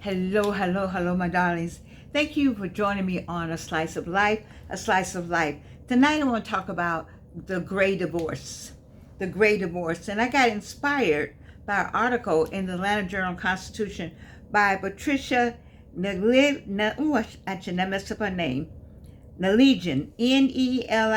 Hello, hello, hello, my darlings. Thank you for joining me on A Slice of Life, A Slice of Life. Tonight I want to talk about the gray divorce. The gray divorce. And I got inspired by an article in the Atlanta Journal-Constitution by Patricia I should not mess up her name. Neligan, Neligan,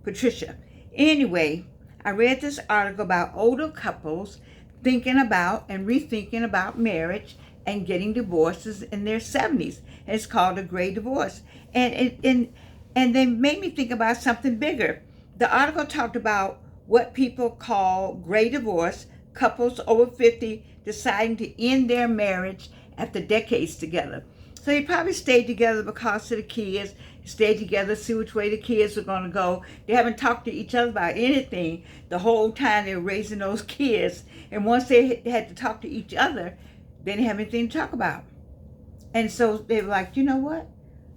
Patricia. Anyway, I read this article about older couples thinking about and rethinking about marriage and getting divorces in their 70s. And it's called a gray divorce. And they made me think about something bigger. The article talked about what people call gray divorce, couples over 50 deciding to end their marriage after decades together. So they probably stayed together because of the kids, stayed together, see which way the kids are going to go. They haven't talked to each other about anything the whole time they were raising those kids. And once they had to talk to each other, they didn't have anything to talk about. And so they were like, you know what?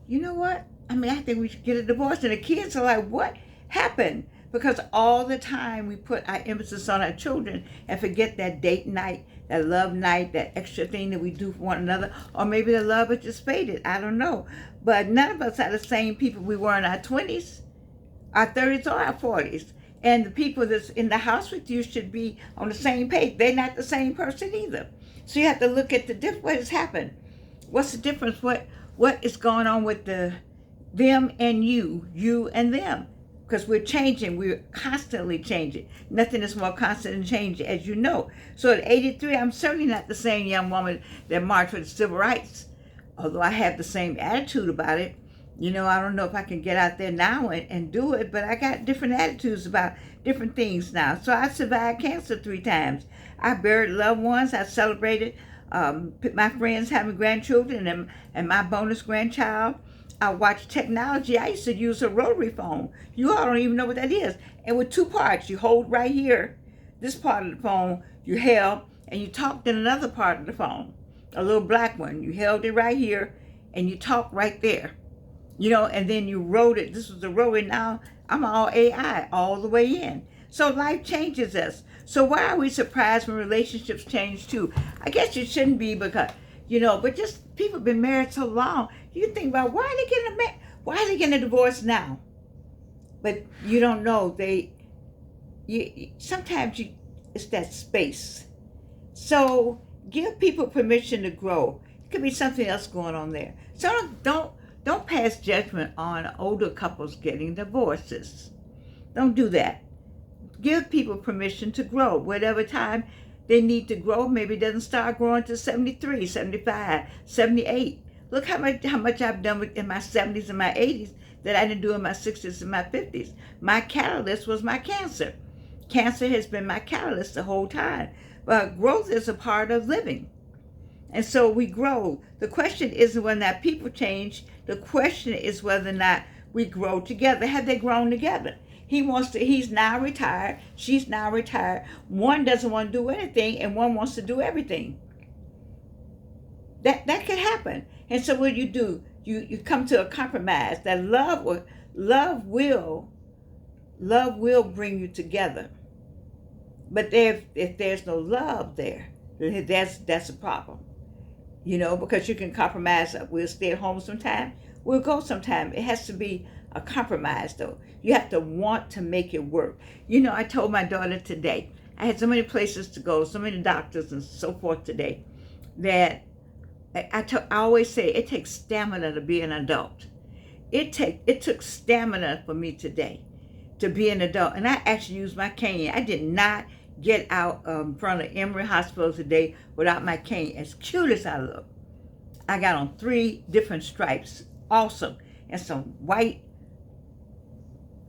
I mean, I think we should get a divorce. And the kids are like, what happened? Because all the time we put our emphasis on our children and forget that date night, that love night, that extra thing that we do for one another. Or maybe the love is just faded. I don't know. But none of us are the same people we were in our 20s, our 30s, or our 40s. And the people that's in the house with you should be on the same page. They're not the same person either. So you have to look at what has happened. What's the difference? What is going on with them and you and them? Because we're changing, we're constantly changing. Nothing is more constant than change, as you know. So at 83, I'm certainly not the same young woman that marched for the civil rights, although I have the same attitude about it. You know, I don't know if I can get out there now and do it, but I got different attitudes about different things now. So I survived cancer 3 times. I buried loved ones. I celebrated my friends having grandchildren and my bonus grandchild. I watch technology. I used to use a rotary phone. You all don't even know what that is. And with 2 parts, you hold right here, this part of the phone, you held, and you talked in another part of the phone, a little black one. You held it right here, and you talked right there. You know, and then you wrote it. This was the rotary. Now I'm all AI all the way in. So life changes us. So why are we surprised when relationships change too? I guess you shouldn't be because, but just people have been married so long. You think about why are they getting a divorce now? But you don't know. Sometimes it's that space. So give people permission to grow. It could be something else going on there. So don't pass judgment on older couples getting divorces. Don't do that. Give people permission to grow. Whatever time they need to grow, maybe it doesn't start growing to 73, 75, 78. Look how much I've done in my 70s and my 80s that I didn't do in my 60s and my 50s. My catalyst was my cancer. Cancer has been my catalyst the whole time. But growth is a part of living. And so we grow. The question isn't whether or not people change. The question is whether or not we grow together. Have they grown together? He's now retired. She's now retired. One doesn't want to do anything and one wants to do everything. That could happen. And so what do? You come to a compromise. That love will bring you together. But if there's no love there, that's a problem. Because you can compromise. We'll stay at home sometime. We'll go sometime. It has to be a compromise, though. You have to want to make it work. I told my daughter today, I had so many places to go, so many doctors and so forth today, that I always say it takes stamina to be an adult. It took stamina for me today to be an adult. And I actually used my cane. I did not get out in front of Emory Hospital today without my cane. As cute as I look, I got on 3 different stripes, awesome, and some white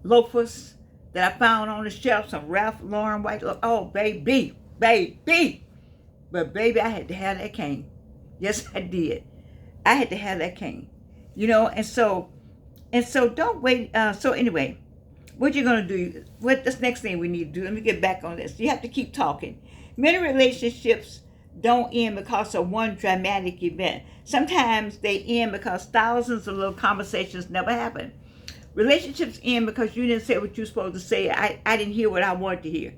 loafers that I found on the shelf, some Ralph Lauren white loafers. Oh, baby. But baby, I had to have that cane. Yes, I did. I had to have that cane. And so don't wait. So anyway, what you're going to do, this next thing we need to do, let me get back on this. You have to keep talking. Many relationships don't end because of one dramatic event. Sometimes they end because thousands of little conversations never happen. Relationships end because you didn't say what you're supposed to say. I didn't hear what I wanted to hear.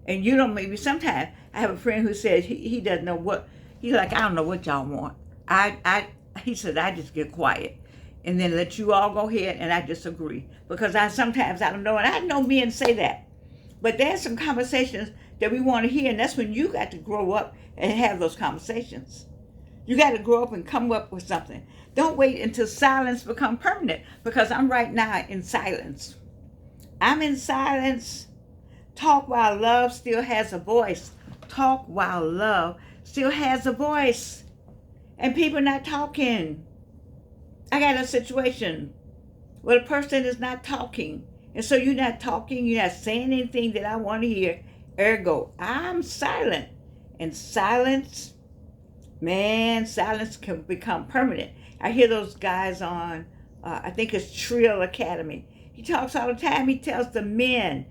And maybe sometimes I have a friend who says he doesn't know what, He's like, I don't know what y'all want. He said, I just get quiet and then let you all go ahead and I disagree. Because sometimes I don't know, and I know men say that. But there's some conversations that we want to hear, and that's when you got to grow up and have those conversations. You got to grow up and come up with something. Don't wait until silence become permanent, because I'm right now in silence. I'm in silence. Talk while love still has a voice. Talk while love still has a voice. And people not talking. I got a situation where the person is not talking. And so you're not talking, you're not saying anything that I want to hear. Ergo, I'm silent. And silence, man, silence can become permanent. I hear those guys on, I think it's Trill Academy. He talks all the time. He tells the men,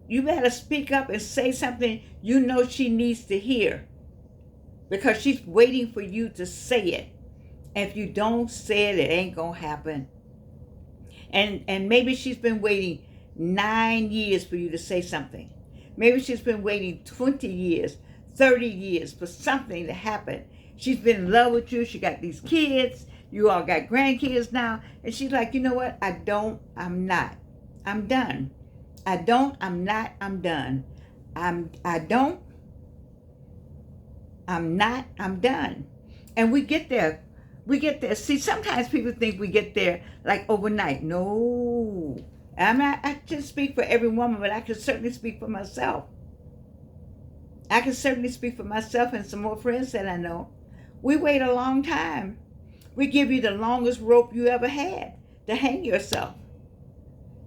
you better speak up and say something you know she needs to hear, because she's waiting for you to say it. And if you don't say it, it ain't gonna happen. And maybe she's been waiting 9 years for you to say something. Maybe she's been waiting 20 years, 30 years for something to happen. She's been in love with you. She got these kids. You all got grandkids now. And she's like, you know what? I'm not. I'm done. I'm not, I'm done. I'm not, I'm done. And we get there. See, sometimes people think we get there like overnight. No. I just speak for every woman, but I can certainly speak for myself. I can certainly speak for myself and some more friends that I know. We wait a long time. We give you the longest rope you ever had to hang yourself.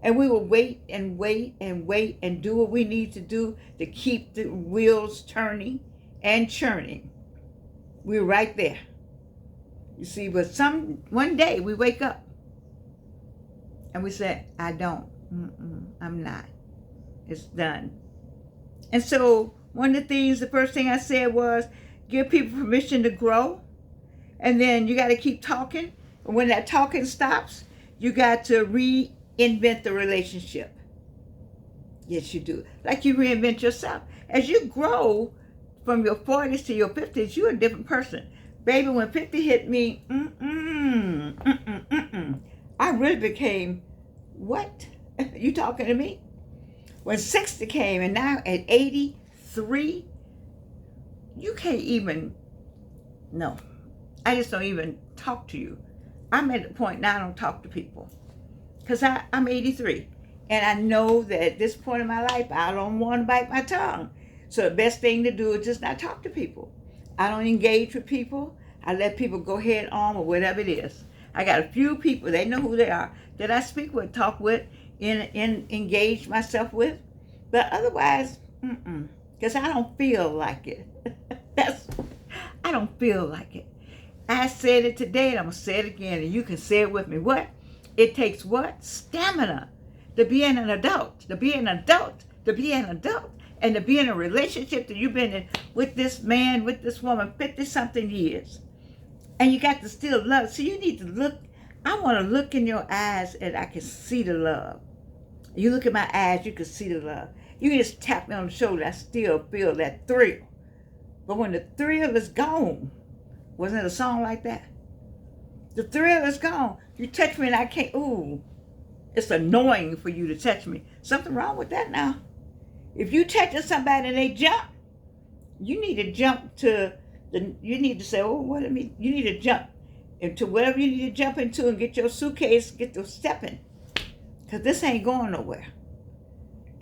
And we will wait and wait and wait and do what we need to do to keep the wheels turning and churning. We're right there. You see, but one day we wake up and we say, I'm not. It's done. And so the first thing I said was, give people permission to grow. And then you got to keep talking. And when that talking stops, you got to reinvent the relationship. Yes, you do. Like you reinvent yourself. As you grow from your 40s to your 50s, you're a different person. Baby, when 50 hit me, I really became, what? You talking to me? When 60 came, and now at 83, you can't even, no. I just don't even talk to you. I'm at the point now I don't talk to people. Because I'm 83. And I know that at this point in my life, I don't want to bite my tongue. So the best thing to do is just not talk to people. I don't engage with people. I let people go head on or whatever it is. I got a few people, they know who they are, that I speak with, talk with, engage myself with. But otherwise, because I don't feel like it. I don't feel like it. I said it today and I'm going to say it again, and you can say it with me. What? It takes what? Stamina to be an adult, to be an adult, to be an adult, and to be in a relationship that you've been in with this man, with this woman, 50-something years. And you got to still love. So you need to look. I want to look in your eyes and I can see the love. You look at my eyes, you can see the love. You can just tap me on the shoulder, I still feel that thrill. But when the thrill is gone, wasn't it a song like that? The thrill is gone. You touch me and I can't, it's annoying for you to touch me. Something wrong with that now. If you touching somebody and they jump, you need to jump to you need to say, you need to jump into whatever you need to jump into and get your suitcase, get to stepping. Because this ain't going nowhere.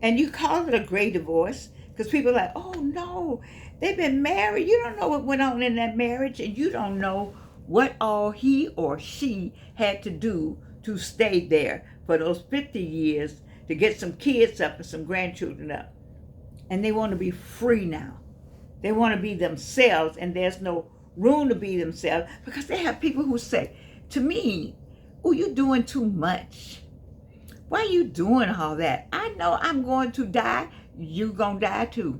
And you call it a gray divorce because people are like, oh no, they've been married. You don't know what went on in that marriage, and you don't know what all he or she had to do to stay there for those 50 years to get some kids up and some grandchildren up. And they want to be free now. They want to be themselves, and there's no room to be themselves because they have people who say to me, you're doing too much. Why are you doing all that? I know I'm going to die. You're going to die too.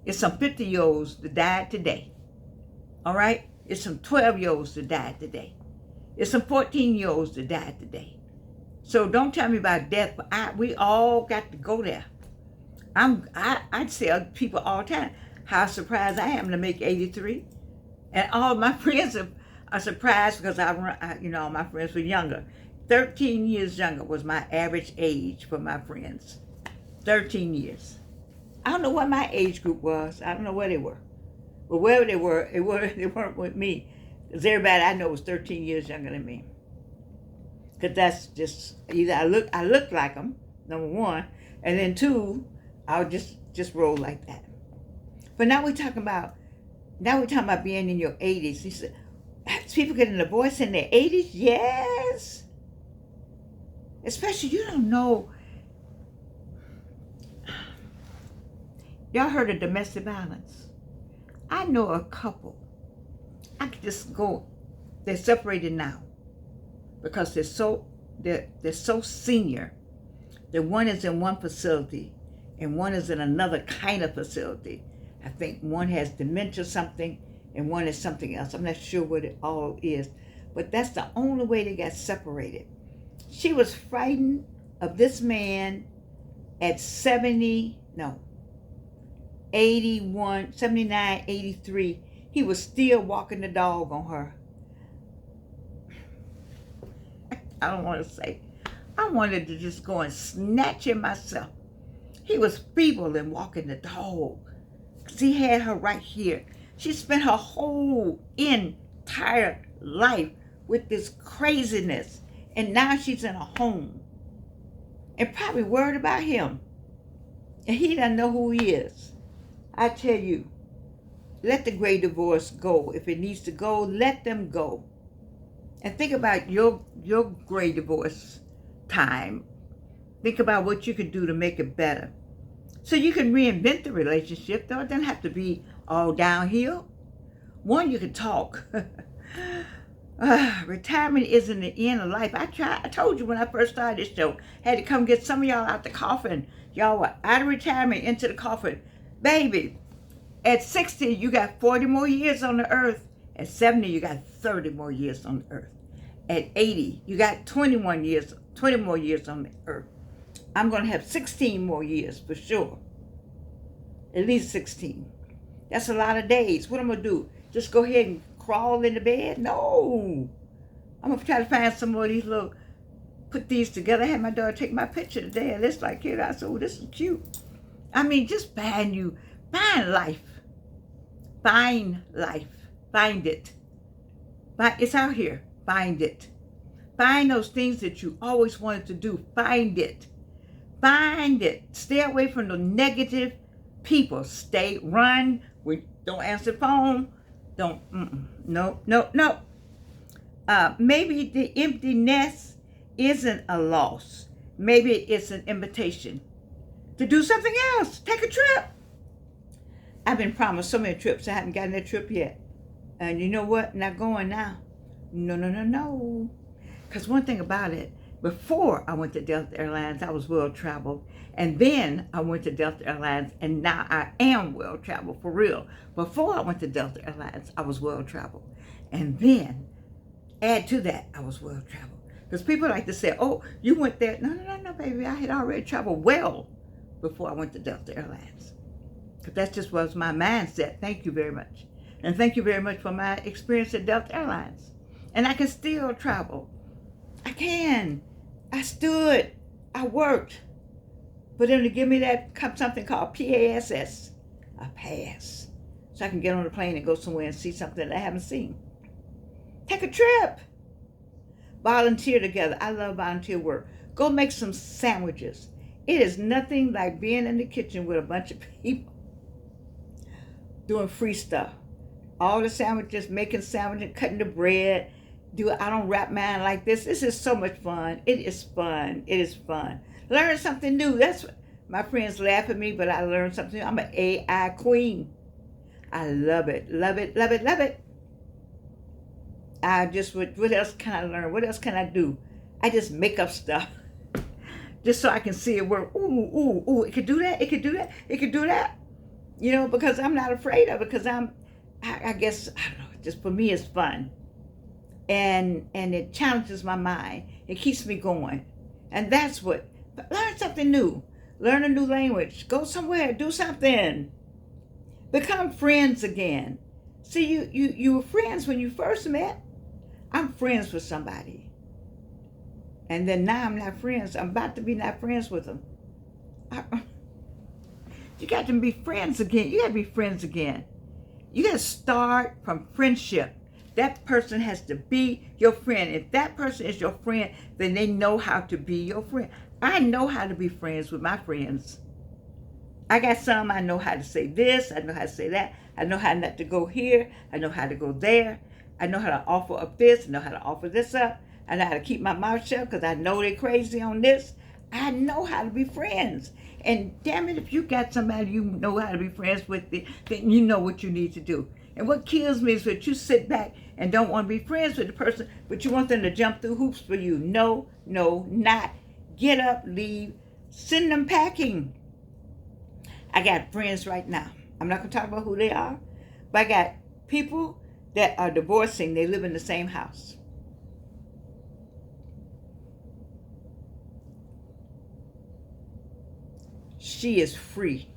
It's some 50-year-olds that died today. All right? It's some 12-year-olds that died today. It's some 14-year-olds that died today. So don't tell me about death, but we all got to go there. I tell people all the time how surprised I am to make 83. And all my friends are surprised because all my friends were younger. 13 years younger was my average age for my friends. 13 years. I don't know what my age group was. I don't know where they were. But wherever they were, they weren't with me. Because everybody I know was 13 years younger than me. Because that's just, either I look like them, number one, and then two, I'll just roll like that. But now we're talking about being in your 80s. He said, people getting a divorce in their 80s? Yes. Especially, you don't know. Y'all heard of domestic violence? I know a couple. I could just go. They're separated now because they're so senior. The one is in one facility and one is in another kind of facility. I think one has dementia something and one is something else. I'm not sure what it all is, but that's the only way they got separated. She was frightened of this man at 81, 79, 83. He was still walking the dog on her. I don't want to say. I wanted to just go and snatch him myself. He was feeble in walking the dog. Because he had her right here. She spent her whole entire life with this craziness. And now she's in a home. And probably worried about him. And he doesn't know who he is. I tell you, let the gray divorce go. If it needs to go, let them go. And think about your gray divorce time. Think about what you could do to make it better. So you can reinvent the relationship, though. It doesn't have to be all downhill. One, you can talk. Retirement isn't the end of life. I told you when I first started this show, I had to come get some of y'all out the coffin. Y'all were out of retirement into the coffin. Baby, at 60, you got 40 more years on the earth. At 70, you got 30 more years on the earth. At 80, you got 20 more years on the earth. I'm going to have 16 more years for sure. At least 16. That's a lot of days. What am I going to do? Just go ahead and crawl in the bed? No. I'm going to try to find some more of these put these together. I had my daughter take my picture today, and it's like, here, I said, oh, this is cute. I mean, just find life. Find life. Find it. It's out here. Find it. Find those things that you always wanted to do. Find it. Find it. Stay away from the negative people. Run. Don't answer the phone. No. Maybe the empty nest isn't a loss. Maybe it's an invitation to do something else. Take a trip. I've been promised so many trips. I haven't gotten that trip yet. And you know what? Not going now. No. Because one thing about it, before I went to Delta Airlines, I was well-traveled. And then I went to Delta Airlines, and now I am well-traveled, for real. Before I went to Delta Airlines, I was well-traveled. And then, add to that, I was well-traveled. Because people like to say, oh, you went there. No, baby. I had already traveled well before I went to Delta Airlines. Because that just was my mindset. Thank you very much. And thank you very much for my experience at Delta Airlines. And I can still travel. I can. I stood. I worked. But then to give me that something called PASS, a pass, so I can get on the plane and go somewhere and see something that I haven't seen. Take a trip. Volunteer together. I love volunteer work. Go make some sandwiches. It is nothing like being in the kitchen with a bunch of people doing free stuff. All the sandwiches, making sandwiches, cutting the bread. I don't wrap mine like this. This is so much fun. It is fun. It is fun. Learn something new. That's what my friends laugh at me, but I learned something new. I'm an AI queen. I love it. Love it. Love it. Love it. What else can I learn? What else can I do? I just make up stuff just so I can see it work. Ooh, it could do that. It could do that. It could do that. You know, because I'm not afraid of it, because I guess, I don't know, just for me it's fun. And it challenges my mind. It keeps me going. And that's what, learn something new. Learn a new language. Go somewhere. Do something. Become friends again. See, you were friends when you first met. I'm friends with somebody. And then now I'm not friends. I'm about to be not friends with them. You got to be friends again. You got to be friends again. You got to start from friendship. That person has to be your friend. If that person is your friend, then they know how to be your friend. I know how to be friends with my friends. I got some, I know how to say this, I know how to say that. I know how not to go here. I know how to go there. I know how to offer up this. I know how to offer this up. I know how to keep my mouth shut because I know they're crazy on this. I know how to be friends. And damn it, if you got somebody you know how to be friends with, then you know what you need to do. And what kills me is that you sit back and don't want to be friends with the person, but you want them to jump through hoops for you. No, not. Get up, leave, send them packing. I got friends right now. I'm not going to talk about who they are, but I got people that are divorcing. They live in the same house. She is free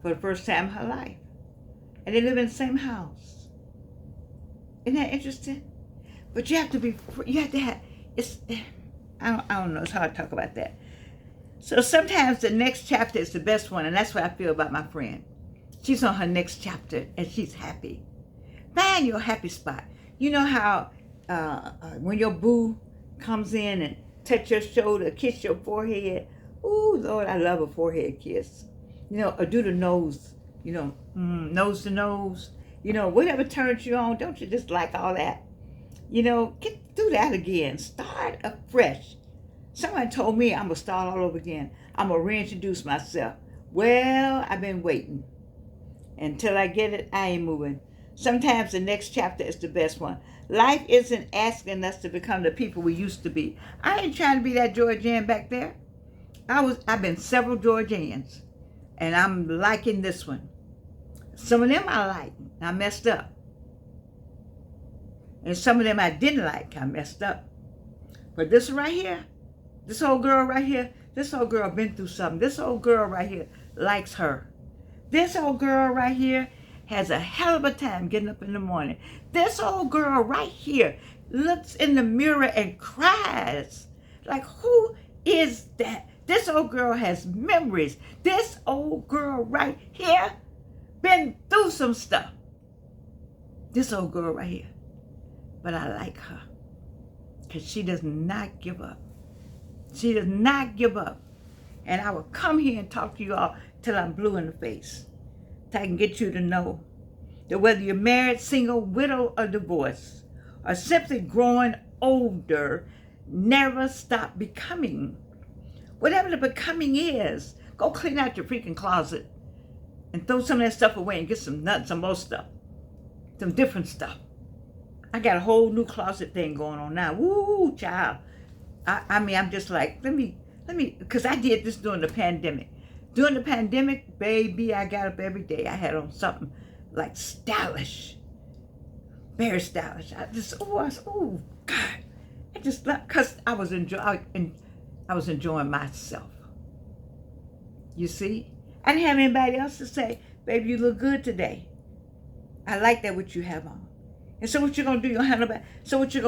for the first time in her life. And they live in the same house. Isn't that interesting? But you have to be, you have to have, I don't know, it's hard to talk about that. So sometimes the next chapter is the best one, and that's what I feel about my friend. She's on her next chapter, and she's happy. Find your happy spot. You know how when your boo comes in and touch your shoulder, kiss your forehead. Ooh, Lord, I love a forehead kiss. You know, or do the nose, you know, nose to nose. You know, whatever turns you on, don't you just like all that? You know, do that again. Start afresh. Someone told me I'm going to start all over again. I'm going to reintroduce myself. Well, I've been waiting. Until I get it, I ain't moving. Sometimes the next chapter is the best one. Life isn't asking us to become the people we used to be. I ain't trying to be that Georgian back there. I've been several Georgians, and I'm liking this one. Some of them I like. I messed up. And some of them I didn't like. I messed up. But this right here, this old girl right here, this old girl been through something. This old girl right here likes her. This old girl right here has a hell of a time getting up in the morning. This old girl right here looks in the mirror and cries. Like, who is that? This old girl has memories. This old girl right here been through some stuff. This old girl right here. But I like her because she does not give up. She does not give up. And I will come here and talk to you all till I'm blue in the face. Till I can get you to know that whether you're married, single, widow, or divorced, or simply growing older, never stop becoming. Whatever the becoming is, go clean out your freaking closet and throw some of that stuff away and get some nuts, some more stuff, some different stuff. I got a whole new closet thing going on now. Woo, child. I mean, I'm just like, let me, because I did this during the pandemic. During the pandemic, baby, I got up every day. I had on something like stylish, very stylish. Oh, God. I just, because I was enjoying myself. You see? I didn't have anybody else to say, baby, you look good today. I like that what you have on. And so what you gonna do? You gonna have nobody. So you're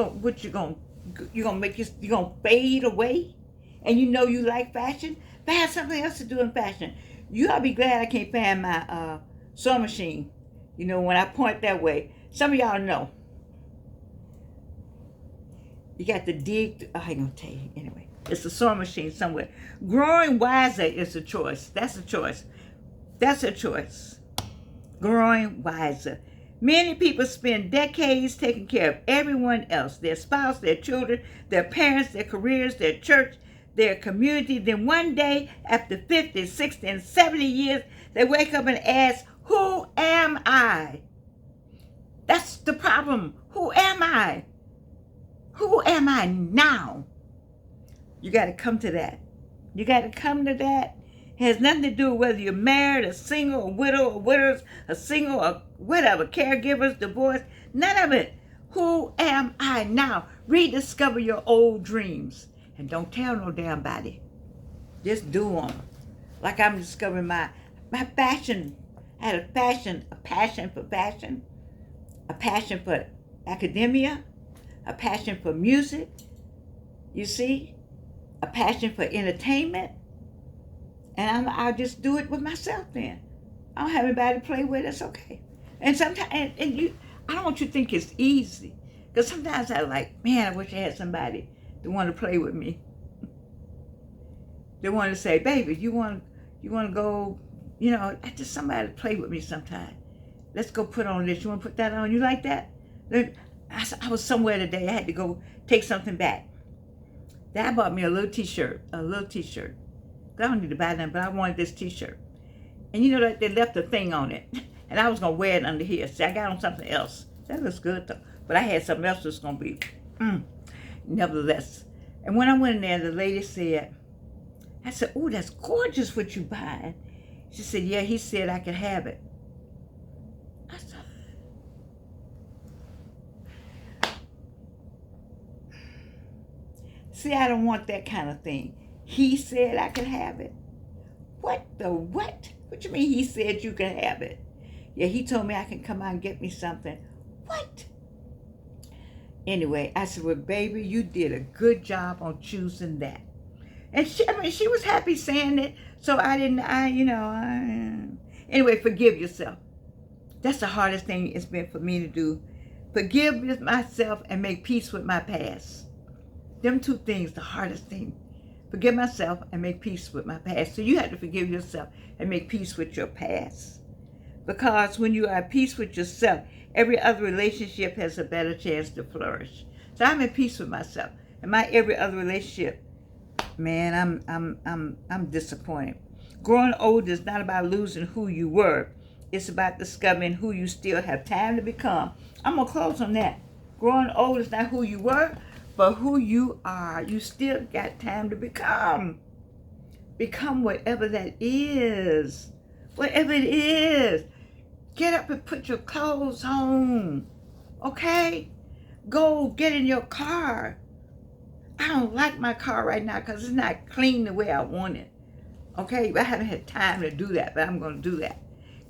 gonna fade away, and you know you like fashion. Find something else to do in fashion. You ought to be glad I can't find my sewing machine. You know, when I point that way, some of y'all know. You got to dig. I ain't gonna tell you anyway. It's a sewing machine somewhere. Growing wiser is a choice. That's a choice. That's a choice. Growing wiser. Many people spend decades taking care of everyone else, their spouse, their children, their parents, their careers, their church, their community. Then one day, after 50, 60, and 70 years, they wake up and ask, who am I? That's the problem. Who am I? Who am I now? You got to come to that. You got to come to that. It has nothing to do with whether you're married, a single, a widow, or widows, a single, or whatever, caregivers, divorced, none of it. Who am I now? Rediscover your old dreams. And don't tell no damn body. Just do them. Like I'm discovering my passion. I had a passion for fashion. a passion for academia, a passion for music, you see, a passion for entertainment, and I'll just do it with myself then. I don't have anybody to play with, it's okay. And sometimes, I don't want you to think it's easy, because sometimes I like, man, I wish I had somebody to want to play with me. They want to say, baby, you want to go, I just somebody to play with me sometime. Let's go put on this. You want to put that on? You like that? I was somewhere today. I had to go take something back. Dad bought me a little t-shirt. I don't need to buy them, but I wanted this t-shirt. And like they left a thing on it. And I was going to wear it under here. See, I got on something else. That looks good, though. But I had something else that's going to be, nevertheless. And when I went in there, the lady said, I said, oh, that's gorgeous what you buying. She said, yeah, he said I could have it. I said, see, I don't want that kind of thing. He said I could have it. What the what? What you mean he said you could have it? Yeah, he told me I can come out and get me something. What? Anyway, I said, well, baby, you did a good job on choosing that. And she was happy saying it, so anyway, forgive yourself. That's the hardest thing it's been for me to do. Forgive myself and make peace with my past. Them two things, the hardest thing. Forgive myself and make peace with my past. So you have to forgive yourself and make peace with your past. Because when you are at peace with yourself, every other relationship has a better chance to flourish. So I'm at peace with myself. And my every other relationship, man, I'm disappointed. Growing old is not about losing who you were. It's about discovering who you still have time to become. I'm going to close on that. Growing old is not who you were, but who you are. You still got time to become. Become whatever that is. Whatever it is. Get up and put your clothes on. Okay? Go get in your car. I don't like my car right now because it's not clean the way I want it. Okay? I haven't had time to do that, but I'm going to do that.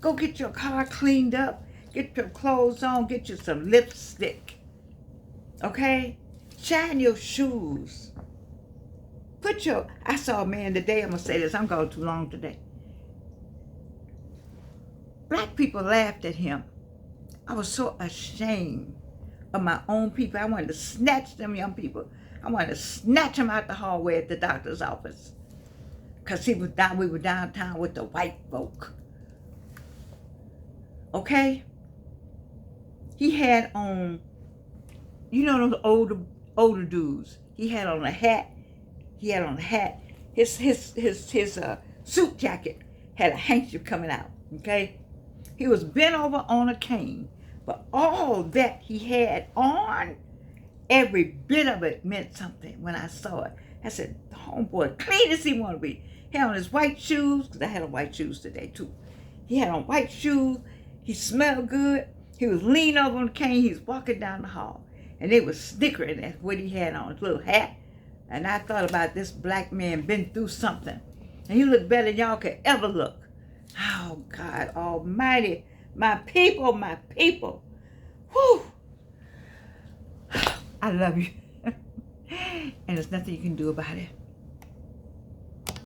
Go get your car cleaned up. Get your clothes on. Get you some lipstick. Okay? Shine your shoes. I saw a man today, I'm going to say this, I'm going too long today. Black people laughed at him. I was so ashamed of my own people. I wanted to snatch them young people. I wanted to snatch them out the hallway at the doctor's office. Because we were downtown with the white folk. Okay? He had on, those older dudes. He had on a hat. His suit jacket had a handkerchief coming out. Okay? He was bent over on a cane. But all that he had on, every bit of it meant something when I saw it. I said, homeboy, clean as he want to be. He had on his white shoes, because I had on white shoes today too. He had on white shoes. He smelled good. He was leaning over on the cane. He was walking down the hall. And they was snickering at what he had on, his little hat. And I thought about this black man been through something. And he looked better than y'all could ever look. Oh, God almighty. My people. Whew. I love you. And there's nothing you can do about it.